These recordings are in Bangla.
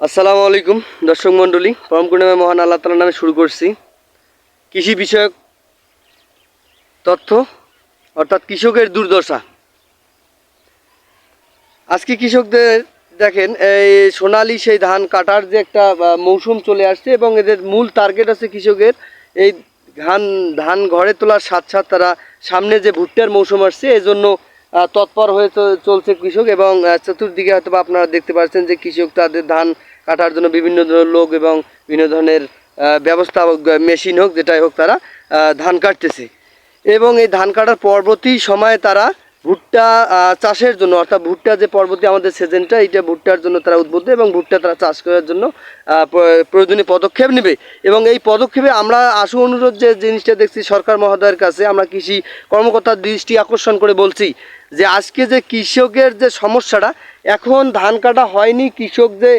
আসসালামু আলাইকুম দর্শক মণ্ডলী, পরম করুণাময় মহান আল্লাহ তাআলার নামে শুরু করছি কৃষি বিষয়ক তথ্য, অর্থাৎ কৃষকের দুর্দশা। আজকে কৃষকদের দেখেন, এই সোনালি সেই ধান কাটার যে একটা মৌসুম চলে আসছে এবং এদের মূল টার্গেট আছে কৃষকের এই ধান ঘরে তোলার সাথে সাথে তারা সামনে যে ভুট্টার মৌসুম আসছে এই জন্য তৎপর হয়ে চলছে কৃষক। এবং চতুর্দিকে হয়তো আপনারা দেখতে পাচ্ছেন যে কৃষক তাদের ধান কাটার জন্য বিভিন্ন ধরনের লোক এবং বিভিন্ন ধরনের ব্যবস্থা মেশিন হোক যেটাই হোক তারা ধান কাটতেছে। এবং এই ধান কাটার পরবর্তী সময়ে তারা ভুট্টা চাষের জন্য, অর্থাৎ ভুট্টা যে পরবর্তী আমাদের সিজনটা, এইটা ভুট্টার জন্য তারা উদ্বুদ্ধ এবং ভুট্টা তারা চাষ করার জন্য প্রয়োজনীয় পদক্ষেপ নেবে। এবং এই পদক্ষেপে আমরা আশু অনুরোধ যে জিনিসটা দেখছি সরকার মহোদয়ের কাছে, আমরা কৃষি কর্মকর্তার দৃষ্টি আকর্ষণ করে বলছি যে আজকে যে কৃষকের যে সমস্যাটা, এখন ধান কাটা হয়নি, কৃষক যে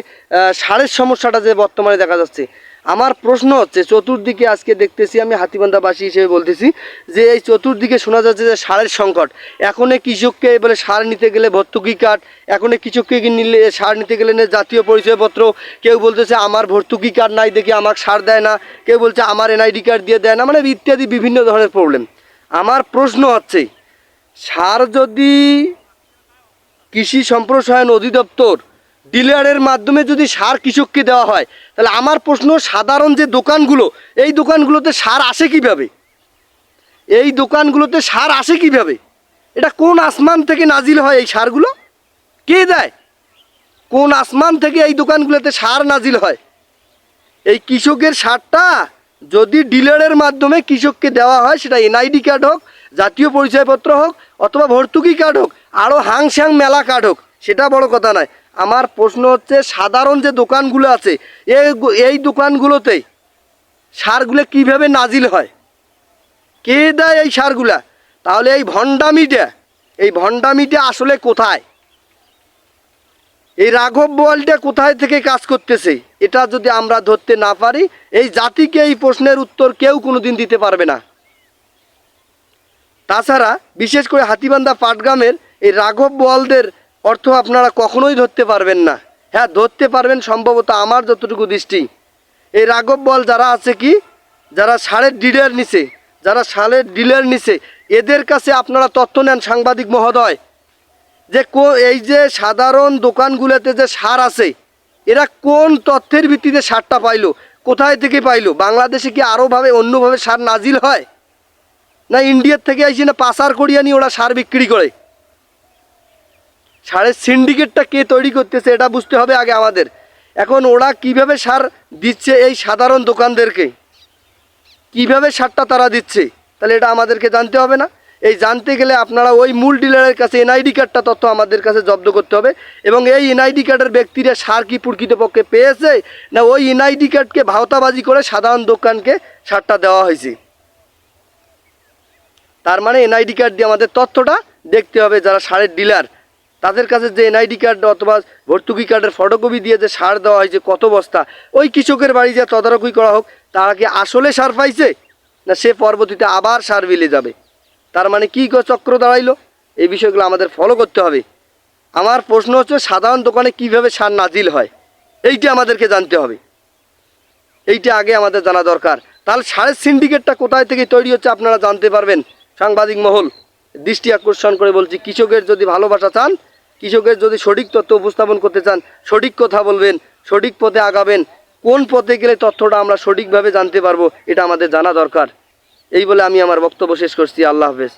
সারের সমস্যাটা যে বর্তমানে দেখা যাচ্ছে, আমার প্রশ্ন হচ্ছে চতুর্দিকে আজকে দেখতেছি, আমি হাতীবান্ধাবাসী হিসেবে বলতেছি যে এই চতুর্দিকে শোনা যাচ্ছে যে সারের সংকট। এখন কৃষককে বলে সার নিতে গেলে ভর্তুকি কার্ড, এখন কৃষককে নিলে সার নিতে গেলে জাতীয় পরিচয়পত্র, কেউ বলতেছে আমার ভর্তুকি কার্ড নাই দেখি আমার সার দেয় না, কেউ বলছে আমার এনআইডি কার্ড দিয়ে দেয় না, মানে ইত্যাদি বিভিন্ন ধরনের প্রবলেম। আমার প্রশ্ন হচ্ছে সার যদি কৃষি সম্প্রসারণ অধিদপ্তর ডিলারের মাধ্যমে যদি সার কৃষককে দেওয়া হয়, তাহলে আমার প্রশ্ন সাধারণ যে দোকানগুলো, এই দোকানগুলোতে সার আসে কিভাবে? এই দোকানগুলোতে সার আসে কিভাবে? এটা কোন আসমান থেকে নাজিল হয়? এই সারগুলো কে দেয়? কোন আসমান থেকে এই দোকানগুলোতে সার নাজিল হয়? এই কৃষকের সারটা যদি ডিলারের মাধ্যমে কৃষককে দেওয়া হয়, সেটা এনআইডি কার্ড হোক, জাতীয় পরিচয়পত্র হোক, অথবা ভর্তুকি কার্ড হোক, আরও হাংস্যাং মেলা কার্ড হোক, সেটা বড় কথা নয়। আমার প্রশ্ন হচ্ছে সাধারণ যে দোকানগুলো আছে এই দোকানগুলোতে সারগুলো কিভাবে নাজিল হয়? কে দেয় এই সারগুলা? তাহলে এই ভণ্ডামিটা আসলে কোথায়? এই রাঘব বোয়ালটা কোথায় থেকে কাজ করতেছে? এটা যদি আমরা ধরতে না পারি, এই জাতিকে এই প্রশ্নের উত্তর কেউ কোনোদিন দিতে পারবে না। তাছাড়া বিশেষ করে হাতীবান্ধা পাটগ্রামের এই রাঘব বোয়ালদের অর্থ আপনারা কখনোই ধরতে পারবেন না। হ্যাঁ, ধরতে পারবেন সম্ভবত, আমার যতটুকু দৃষ্টি। এই রাঘব বোয়াল যারা আছে কি, যারা সারের ডিলার নিছে, এদের কাছে আপনারা তথ্য নেন সাংবাদিক মহোদয়, যে এই যে সাধারণ দোকানগুলোতে যে সার আছে, এরা কোন তথ্যের ভিত্তিতে সারটা পাইলো, কোথায় থেকে পাইলো? বাংলাদেশে কি আরোভাবে অন্যভাবে সার নাজিল হয়, না ইন্ডিয়ার থেকে আইসি, না পাচার করিয়া নিয়ে ওরা সার বিক্রি করে? সারের সিন্ডিকেটটা কে তৈরি করতেছে এটা বুঝতে হবে আগে আমাদের। এখন ওরা কিভাবে সার দিচ্ছে এই সাধারণ দোকানদেরকে, কিভাবে সারটা তারা দিচ্ছে, তাহলে এটা আমাদেরকে জানতে হবে না? এই জানতে গেলে আপনারা ওই মূল ডিলারের কাছে এনআইডি কার্ডটা তথ্য আমাদের কাছে জব্দ করতে হবে। এবং এই এনআইডি কার্ডের ব্যক্তিরা সার কি প্রকৃতপক্ষে পেয়েছে, না ওই এনআইডি কার্ডকে ভাওতাবাজি করে সাধারণ দোকানকে সারটা দেওয়া হয়েছে? তার মানে এনআইডি কার্ড দিয়ে আমাদের তথ্যটা দেখতে হবে। যারা সারের ডিলার, তাদের কাছে যে এনআইডি কার্ড অথবা ভর্তুকি কার্ডের ফটোকপি দিয়ে যে সার দেওয়া হয়েছে কত বস্তা, ওই কৃষকের বাড়ি যা তদারকি করা হোক, তারা কি আসলে সার পাইছে, না সে পরবর্তীতে আবার সার বিলে যাবে? তার মানে কী চক্র দাঁড়াইলো? এই বিষয়গুলো আমাদের ফলো করতে হবে। আমার প্রশ্ন হচ্ছে সাধারণ দোকানে কিভাবে সার নাজিল হয়, এইটা আমাদেরকে জানতে হবে, এইটা আগে আমাদের জানা দরকার। তাহলে সারের সিন্ডিকেটটা কোথায় থেকে তৈরি হচ্ছে আপনারা জানতে পারবেন। সাংবাদিক মহল দৃষ্টি আকর্ষণ করে বলছি, কৃষকের যদি ভালোবাসা চান, কৃষকের যদি সঠিক তথ্য উপস্থাপন করতে চান, সঠিক কথা বলবেন, সঠিক পথে আগাবেন। কোন পথে গেলে তথ্যটা আমরা সঠিকভাবে জানতে পারবো, এটা আমাদের জানা দরকার। এই বলে আমি আমার বক্তব্য শেষ করছি। আল্লাহ হাফেজ।